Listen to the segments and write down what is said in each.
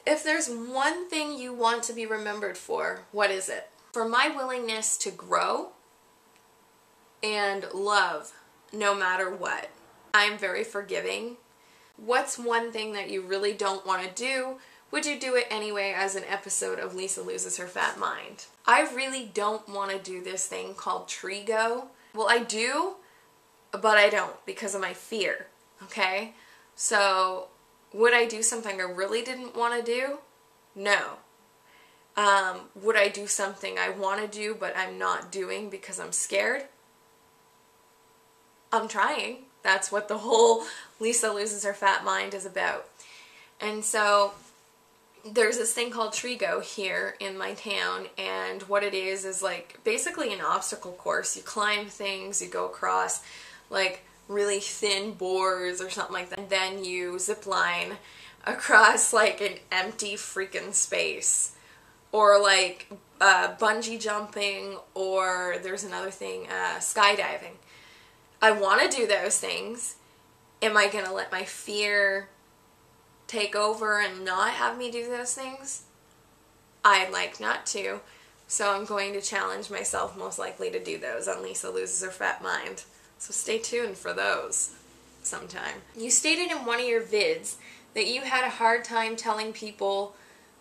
If there's one thing you want to be remembered for, what is it? For my willingness to grow and love no matter what. I'm very forgiving. What's one thing that you really don't want to do? Would you do it anyway as an episode of Lisa Loses Her Fat Mind? I really don't want to do this thing called Trigo. Well, I do, but I don't because of my fear, okay? So, would I do something I really didn't want to do? No. Would I do something I want to do but I'm not doing because I'm scared? I'm trying. That's what the whole Lisa Loses Her Fat Mind is about. And so there's this thing called Trigo here in my town, and what it is like basically an obstacle course. You climb things, you go across like really thin boards or something like that, and then you zip line across like an empty freaking space. Or like bungee jumping, or there's another thing, skydiving. I want to do those things. Am I going to let my fear take over and not have me do those things? I'd like not to. So I'm going to challenge myself most likely to do those on Lisa Loses Her Fat Mind. So stay tuned for those sometime. You stated in one of your vids that you had a hard time telling people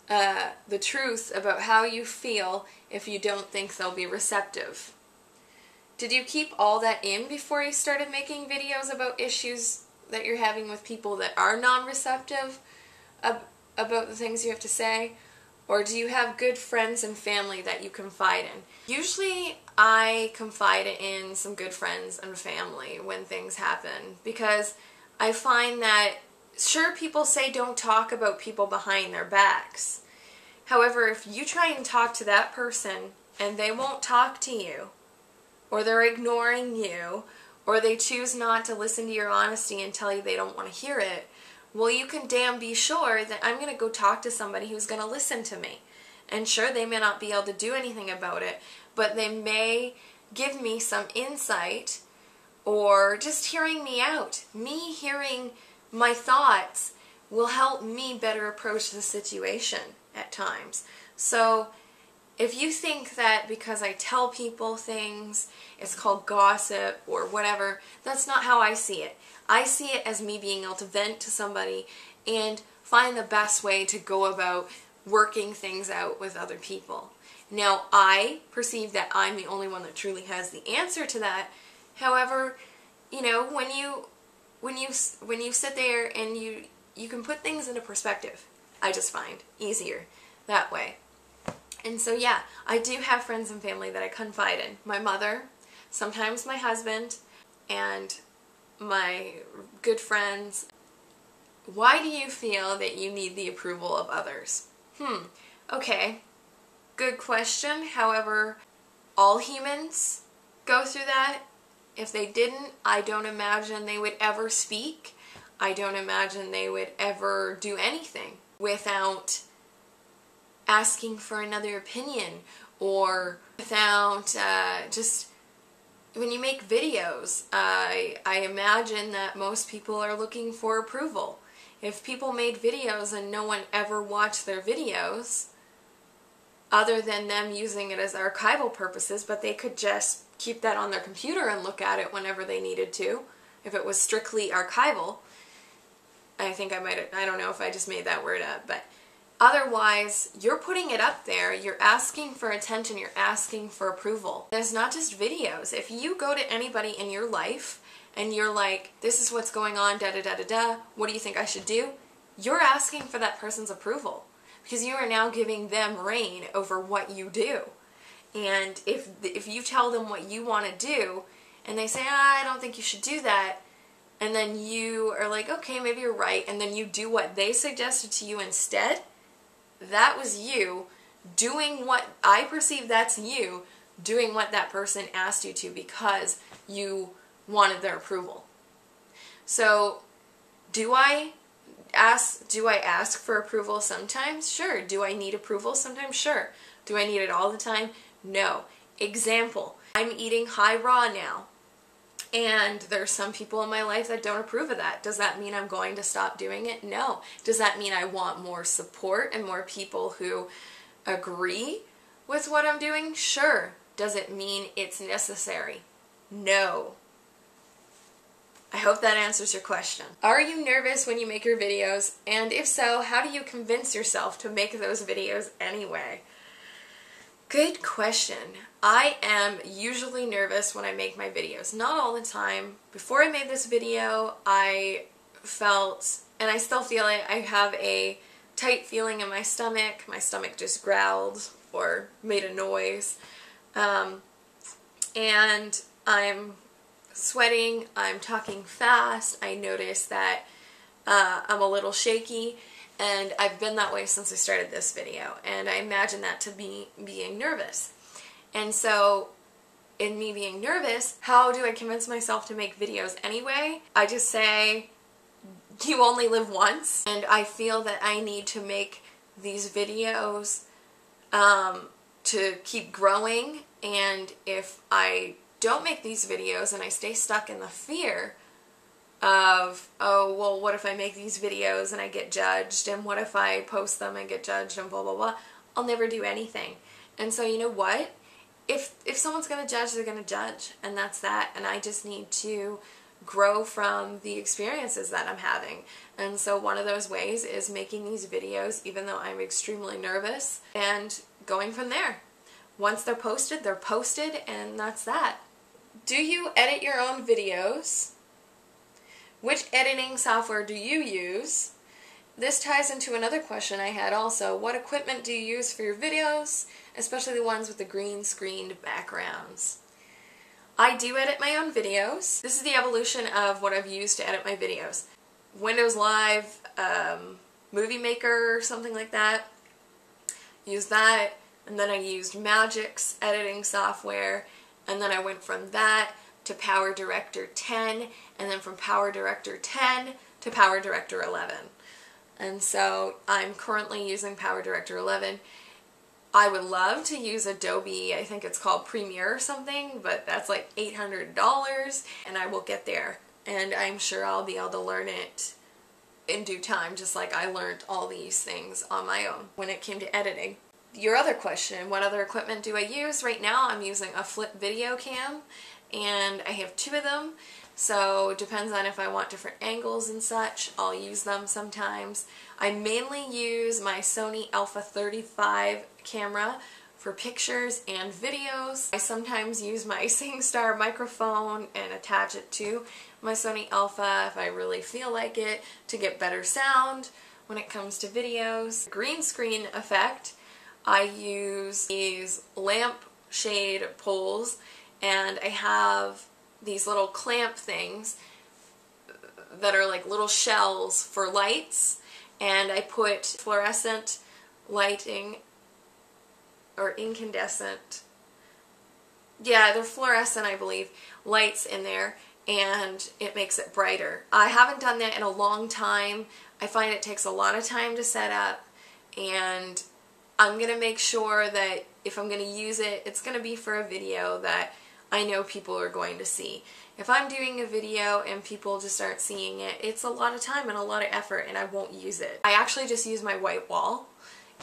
the truth about how you feel if you don't think they'll be receptive. Did you keep all that in before you started making videos about issues that you're having with people that are non-receptive about the things you have to say? Or do you have good friends and family that you confide in? Usually I confide in some good friends and family when things happen, because I find that sure, people say don't talk about people behind their backs. However, if you try and talk to that person and they won't talk to you, or they're ignoring you, or they choose not to listen to your honesty and tell you they don't want to hear it, well, you can damn be sure that I'm going to go talk to somebody who's going to listen to me. And sure, they may not be able to do anything about it, but they may give me some insight, or just hearing me out. Me hearing my thoughts will help me better approach the situation at times. So if you think that because I tell people things, it's called gossip or whatever, that's not how I see it. I see it as me being able to vent to somebody and find the best way to go about working things out with other people. Now, I perceive that I'm the only one that truly has the answer to that. However, you know, when you sit there and you can put things into perspective, I just find easier that way. And so yeah, I do have friends and family that I confide in. My mother, sometimes my husband, and my good friends. Why do you feel that you need the approval of others? Okay, good question. However, all humans go through that. If they didn't, I don't imagine they would ever speak. I don't imagine they would ever do anything without asking for another opinion, or without just when you make videos, I imagine that most people are looking for approval. If people made videos and no one ever watched their videos, other than them using it as archival purposes, but they could just keep that on their computer and look at it whenever they needed to, if it was strictly archival. I don't know if I just made that word up, but otherwise, you're putting it up there, you're asking for attention, you're asking for approval. There's not just videos. If you go to anybody in your life and you're like, this is what's going on, da-da-da-da-da, what do you think I should do? You're asking for that person's approval, because you are now giving them reign over what you do. And if you tell them what you want to do, and they say, I don't think you should do that, and then you are like, okay, maybe you're right, and then you do what they suggested to you instead, that was you doing what I perceive that's you doing what that person asked you to because you wanted their approval. So, do I ask for approval sometimes? Sure. Do I need approval sometimes? Sure. Do I need it all the time? No. Example, I'm eating high raw now. And there's some people in my life that don't approve of that. Does that mean I'm going to stop doing it? No. Does that mean I want more support and more people who agree with what I'm doing? Sure. Does it mean it's necessary? No. I hope that answers your question. Are you nervous when you make your videos? And if so, how do you convince yourself to make those videos anyway? Good question. I am usually nervous when I make my videos. Not all the time. Before I made this video, I felt, and I still feel it, I have a tight feeling in my stomach. My stomach just growled or made a noise. And I'm sweating, I'm talking fast, I notice that I'm a little shaky, and I've been that way since I started this video, and I imagine that to be being nervous. And so, in me being nervous, how do I convince myself to make videos anyway? I just say, you only live once, and I feel that I need to make these videos to keep growing, and if I don't make these videos and I stay stuck in the fear of, oh, well, what if I make these videos and I get judged, and what if I post them and get judged, and blah, blah, blah, I'll never do anything. And so, you know what? If someone's going to judge, they're going to judge, and that's that, and I just need to grow from the experiences that I'm having. And so one of those ways is making these videos, even though I'm extremely nervous, and going from there. Once they're posted, and that's that. Do you edit your own videos? Which editing software do you use? This ties into another question I had also. What equipment do you use for your videos, especially the ones with the green screened backgrounds? I do edit my own videos. This is the evolution of what I've used to edit my videos. Windows Live, Movie Maker, something like that. Use that, and then I used Magic's editing software, and then I went from that to Power Director 10, and then from Power Director 10 to Power Director 11. And so I'm currently using Power Director 11. I would love to use Adobe, I think it's called Premiere or something, but that's like $800, and I will get there. And I'm sure I'll be able to learn it in due time, just like I learned all these things on my own when it came to editing. Your other question, what other equipment do I use? Right now I'm using a flip video cam, and I have 2 of them, so it depends on if I want different angles and such. I'll use them sometimes. I mainly use my Sony Alpha 35 camera for pictures and videos. I sometimes use my SingStar microphone and attach it to my Sony Alpha if I really feel like it to get better sound when it comes to videos. Green screen effect, I use these lamp shade poles, and I have these little clamp things that are like little shells for lights, and I put fluorescent lighting or incandescent, yeah, they're fluorescent, I believe, lights in there, and it makes it brighter. I haven't done that in a long time. I find it takes a lot of time to set up, and I'm going to make sure that if I'm going to use it, it's going to be for a video that I know people are going to see. If I'm doing a video and people just aren't seeing it, it's a lot of time and a lot of effort, and I won't use it. I actually just use my white wall.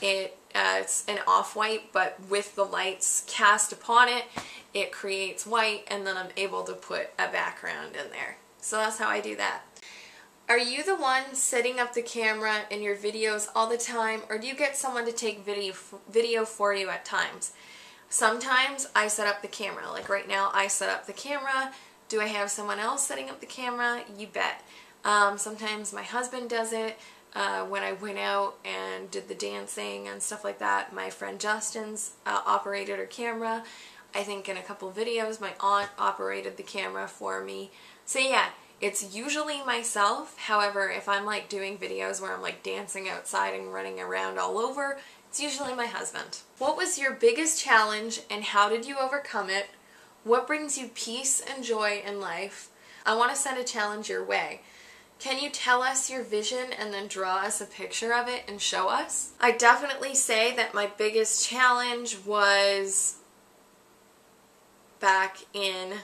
It's an off-white, but with the lights cast upon it, it creates white, and then I'm able to put a background in there. So that's how I do that. Are you the one setting up the camera in your videos all the time, or do you get someone to take video for you at times? Sometimes I set up the camera. Like right now, I set up the camera. Do I have someone else setting up the camera? You bet. Sometimes my husband does it. When I went out and did the dancing and stuff like that, my friend Justin's operated her camera. I think in a couple videos, my aunt operated the camera for me. So yeah, it's usually myself. However, if I'm like doing videos where I'm like dancing outside and running around all over, it's usually my husband. What was your biggest challenge and how did you overcome it? What brings you peace and joy in life? I want to send a challenge your way. Can you tell us your vision and then draw us a picture of it and show us? I definitely say that my biggest challenge was back in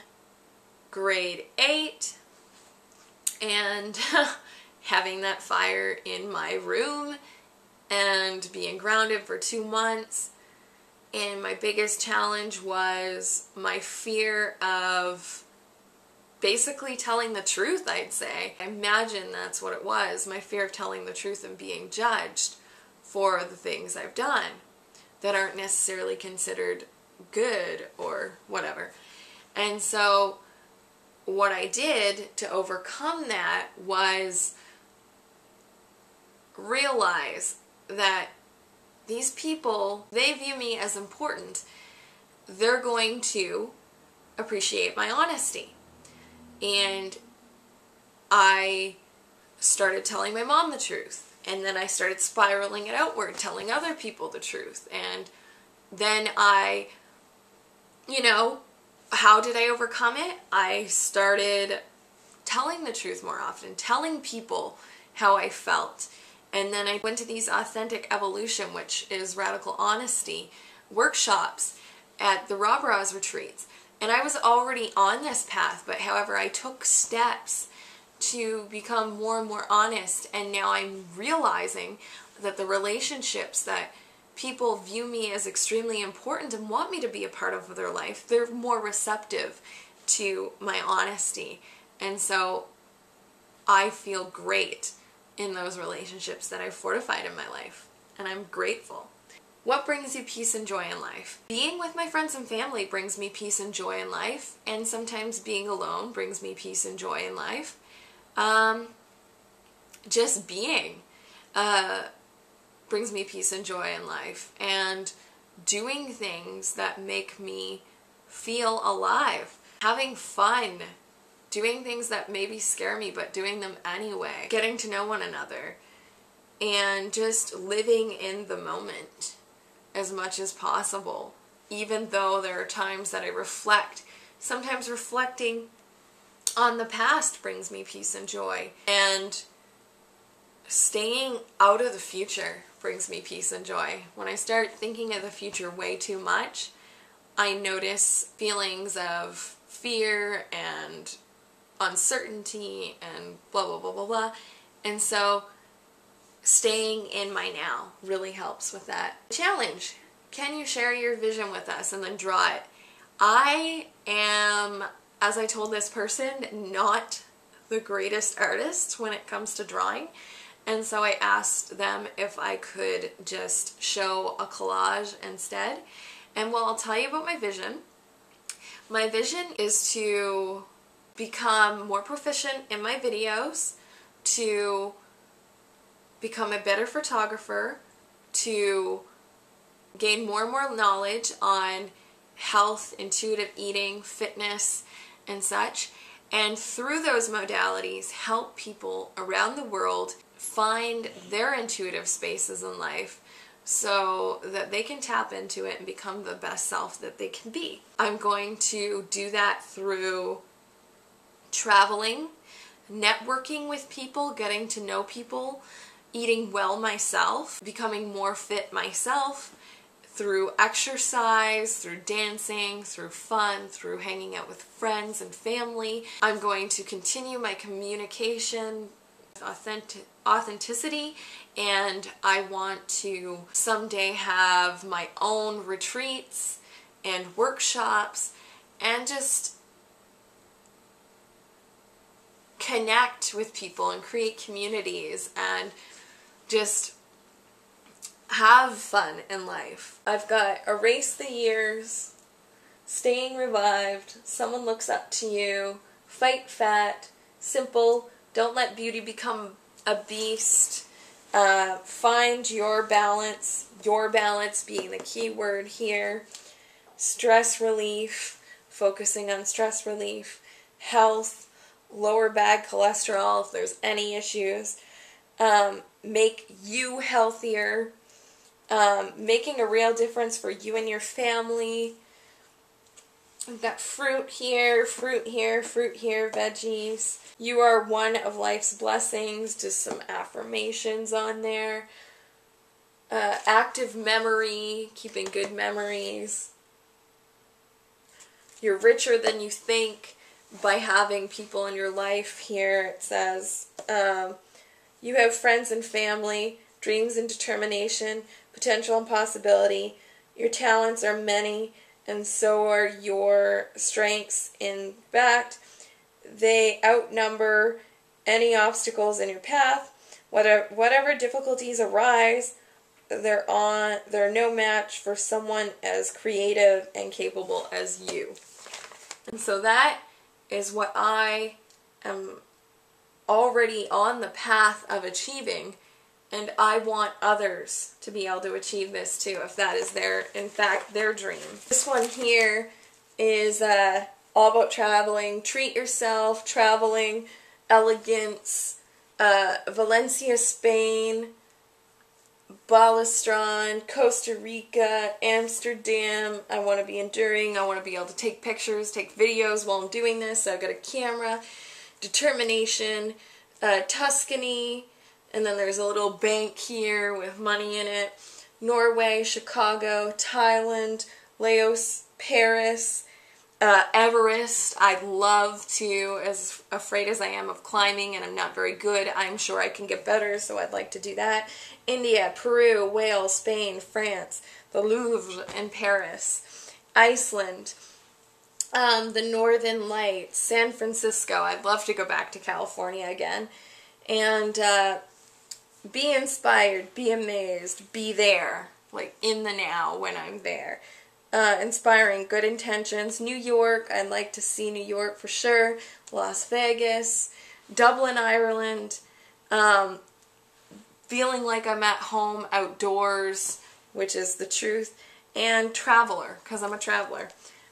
grade 8 and having that fire in my room and being grounded for 2 months. And my biggest challenge was my fear of basically telling the truth, I'd say. I imagine that's what it was, my fear of telling the truth and being judged for the things I've done that aren't necessarily considered good or whatever. And so what I did to overcome that was realize that these people, they view me as important. They're going to appreciate my honesty. And I started telling my mom the truth. And then I started spiraling it outward, telling other people the truth. And then how did I overcome it? I started telling the truth more often, telling people how I felt. And then I went to these authentic evolution, which is radical honesty, workshops at the Rob Ross retreats. And I was already on this path, but however, I took steps to become more and more honest. And now I'm realizing that the relationships that people view me as extremely important and want me to be a part of their life, they're more receptive to my honesty. And so I feel great in those relationships that I've fortified in my life. And I'm grateful. What brings you peace and joy in life? Being with my friends and family brings me peace and joy in life. And sometimes being alone brings me peace and joy in life. Just being brings me peace and joy in life. And doing things that make me feel alive. Having fun. Doing things that maybe scare me, but doing them anyway. Getting to know one another. And just living in the moment as much as possible. Even though there are times that I reflect. Sometimes reflecting on the past brings me peace and joy. And staying out of the future brings me peace and joy. When I start thinking of the future way too much, I notice feelings of fear and uncertainty and blah, blah, blah, blah, blah. And so staying in my now really helps with that. Challenge. Can you share your vision with us and then draw it? I am, as I told this person, not the greatest artist when it comes to drawing. And so I asked them if I could just show a collage instead. And well, I'll tell you about my vision. My vision is to become more proficient in my videos, to become a better photographer, to gain more and more knowledge on health, intuitive eating, fitness, and such. And through those modalities, help people around the world find their intuitive spaces in life so that they can tap into it and become the best self that they can be. I'm going to do that through traveling, networking with people, getting to know people, eating well myself, becoming more fit myself, through exercise, through dancing, through fun, through hanging out with friends and family. I'm going to continue my communication, authenticity, and I want to someday have my own retreats and workshops and just connect with people and create communities and just have fun in life. I've got Erase the Years, Staying Revived, Someone Looks Up to You, Fight Fat, Simple, Don't Let Beauty Become a Beast, Find Your Balance being the key word here, Stress Relief, focusing on stress relief, Health, lower bad cholesterol if there's any issues, make you healthier, making a real difference for you and your family. We've got fruit here, fruit here, fruit here, veggies. You are one of life's blessings, just some affirmations on there. Active memory, keeping good memories. You're richer than you think. by having people in your life here. It says, you have friends and family, dreams and determination, potential and possibility. Your talents are many, and so are your strengths. In fact, they outnumber any obstacles in your path. Whatever difficulties arise, they're no match for someone as creative and capable as you. And so that is what I am already on the path of achieving, and I want others to be able to achieve this too, if that is in fact their dream. This one here is all about traveling. Treat yourself, traveling, elegance, Valencia, Spain, Balastron, Costa Rica, Amsterdam. I want to be enduring. I want to be able to take pictures, take videos while I'm doing this. So I've got a camera. Determination, Tuscany, and then there's a little bank here with money in it. Norway, Chicago, Thailand, Laos, Paris, Everest. I'd love to, as afraid as I am of climbing and I'm not very good, I'm sure I can get better, so I'd like to do that. India, Peru, Wales, Spain, France, the Louvre in Paris, Iceland, the Northern Lights, San Francisco. I'd love to go back to California again. And be inspired, be amazed, be there, like in the now when I'm there. Inspiring, good intentions. New York, I'd like to see New York for sure. Las Vegas, Dublin, Ireland. Feeling like I'm at home outdoors, which is the truth. And traveler, because I'm a traveler.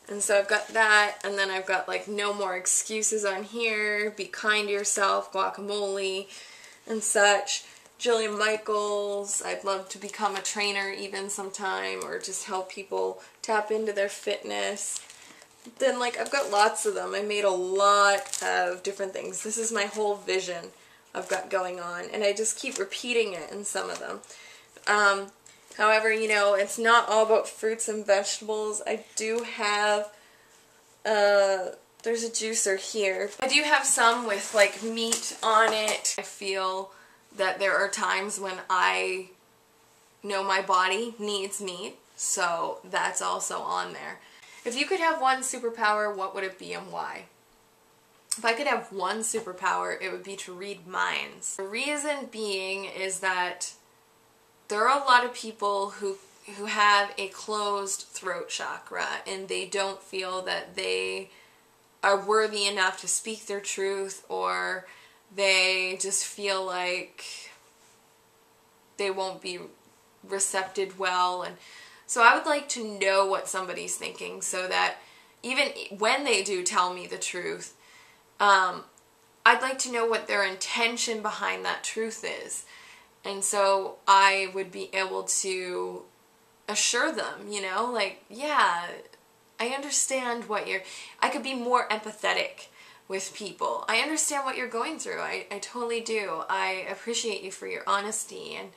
And so I've got that, and then I've got like no more excuses on here. Be kind to yourself, guacamole, and such. Jillian Michaels, I'd love to become a trainer even sometime, or just help people tap into their fitness. Then like I've got lots of them. I made a lot of different things. This is my whole vision I've got going on, and I just keep repeating it in some of them. However, you know, it's not all about fruits and vegetables. I do have, there's a juicer here. I do have some with like meat on it. I feel that there are times when I know my body needs meat, so that's also on there. If you could have one superpower, what would it be and why? If I could have one superpower, it would be to read minds. The reason being is that there are a lot of people who have a closed throat chakra, and they don't feel that they are worthy enough to speak their truth, or they just feel like they won't be recepted well. And so I would like to know what somebody's thinking, so that even when they do tell me the truth, I'd like to know what their intention behind that truth is. And so I would be able to assure them, you know, like, yeah, I understand I could be more empathetic with people. I understand what you're going through. I totally do. I appreciate you for your honesty and,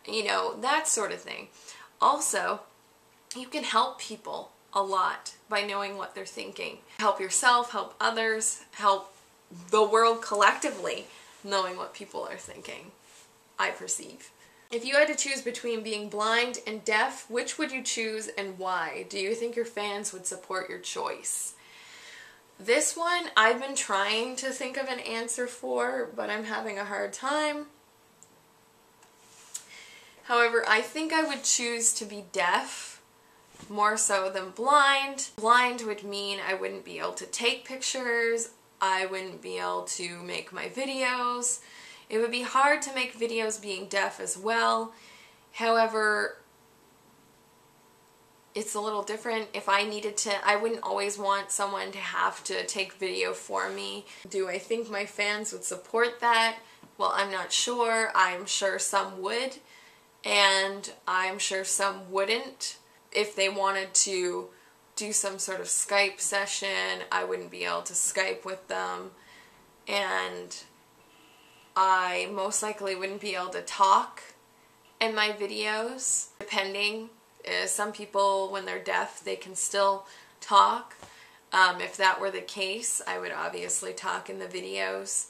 you know, that sort of thing. Also, you can help people a lot by knowing what they're thinking. Help yourself, help others, help the world collectively, knowing what people are thinking, I perceive. If you had to choose between being blind and deaf, which would you choose and why? Do you think your fans would support your choice? This one I've been trying to think of an answer for, but I'm having a hard time. However, I think I would choose to be deaf more so than blind. Blind would mean I wouldn't be able to take pictures, I wouldn't be able to make my videos. It would be hard to make videos being deaf as well. However, it's a little different. If I needed to, I wouldn't always want someone to have to take video for me. Do I think my fans would support that? Well, I'm not sure. I'm sure some would, and I'm sure some wouldn't. If they wanted to do some sort of Skype session, I wouldn't be able to Skype with them, and I most likely wouldn't be able to talk in my videos, depending. Some people, when they're deaf, they can still talk. If that were the case, I would obviously talk in the videos.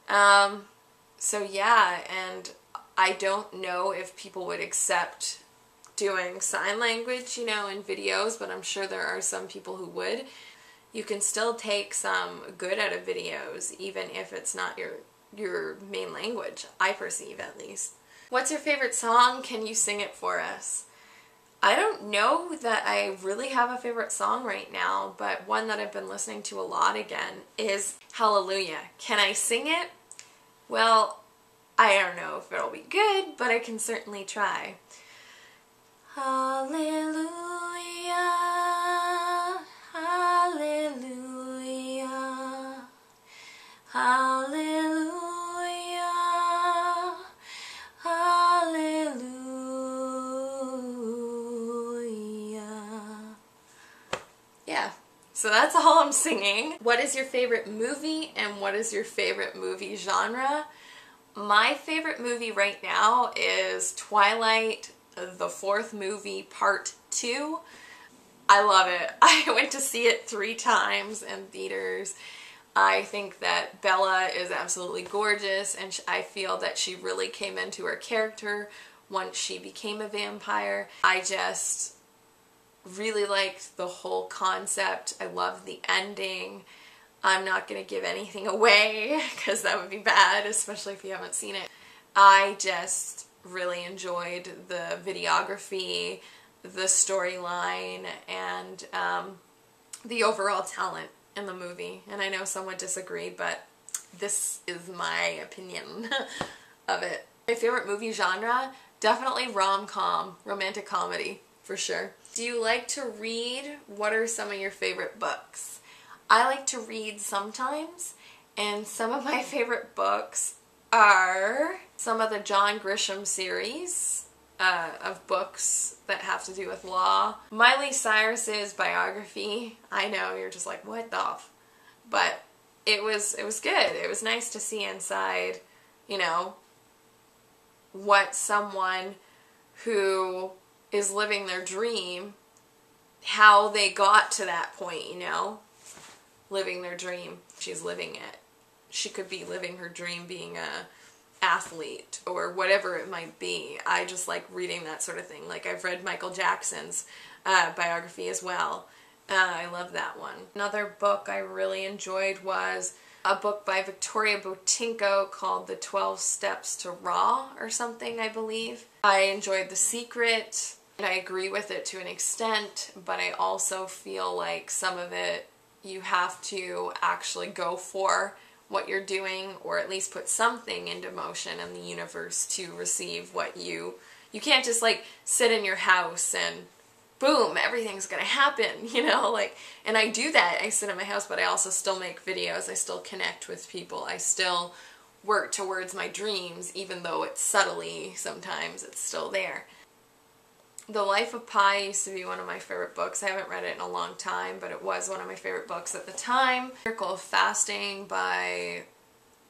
So yeah, and I don't know if people would accept doing sign language, you know, in videos, but I'm sure there are some people who would. You can still take some good out of videos, even if it's not your main language, I perceive at least. What's your favorite song? Can you sing it for us? I don't know that I really have a favorite song right now, but one that I've been listening to a lot again is Hallelujah. Can I sing it? Well, I don't know if it'll be good, but I can certainly try. Hallelujah, hallelujah, hallelujah, hallelujah. Yeah, so that's all I'm singing. What is your favorite movie and what is your favorite movie genre? My favorite movie right now is Twilight, the fourth movie, part 2. I love it. I went to see it 3 times in theaters. I think that Bella is absolutely gorgeous, and I feel that she really came into her character once she became a vampire. I just really liked the whole concept. I loved the ending. I'm not going to give anything away because that would be bad, especially if you haven't seen it. I just really enjoyed the videography, the storyline, and the overall talent in the movie. And I know some would disagree, but this is my opinion of it. My favorite movie genre? Definitely rom-com, romantic comedy, for sure. Do you like to read? What are some of your favorite books? I like to read sometimes, and some of my favorite books are some of the John Grisham series of books that have to do with law. Miley Cyrus's biography. I know, you're just like, what the f? But it was good. It was nice to see inside, you know, what someone who is living their dream, how they got to that point, you know? Living their dream. She's living it. She could be living her dream being a athlete or whatever it might be. I just like reading that sort of thing. Like, I've read Michael Jackson's biography as well. I love that one. Another book I really enjoyed was a book by Victoria Botinko called The 12 Steps to Raw or something, I believe. I enjoyed The Secret, and I agree with it to an extent, but I also feel like some of it you have to actually go for what you're doing, or at least put something into motion in the universe to receive what you can't just like sit in your house and boom, everything's gonna happen, you know, like, and I do that. I sit in my house, but I also still make videos. I still connect with people. I still work towards my dreams, even though it's subtly, sometimes it's still there. The Life of Pi used to be one of my favorite books. I haven't read it in a long time, but it was one of my favorite books at the time. Miracle of Fasting by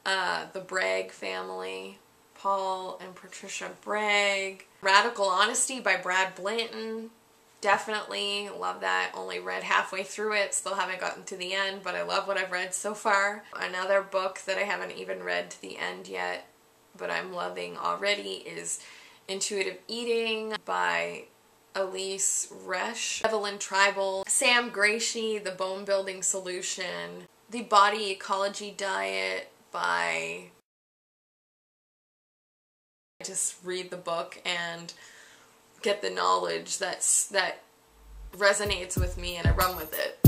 the Bragg family, Paul and Patricia Bragg. Radical Honesty by Brad Blanton. Definitely love that. Only read halfway through it. Still haven't gotten to the end, but I love what I've read so far. Another book that I haven't even read to the end yet, but I'm loving already, is Intuitive Eating by Elise Resch, Evelyn Tribal, Sam Gracie, The Bone Building Solution, The Body Ecology Diet by... I just read the book and get the knowledge that resonates with me, and I run with it.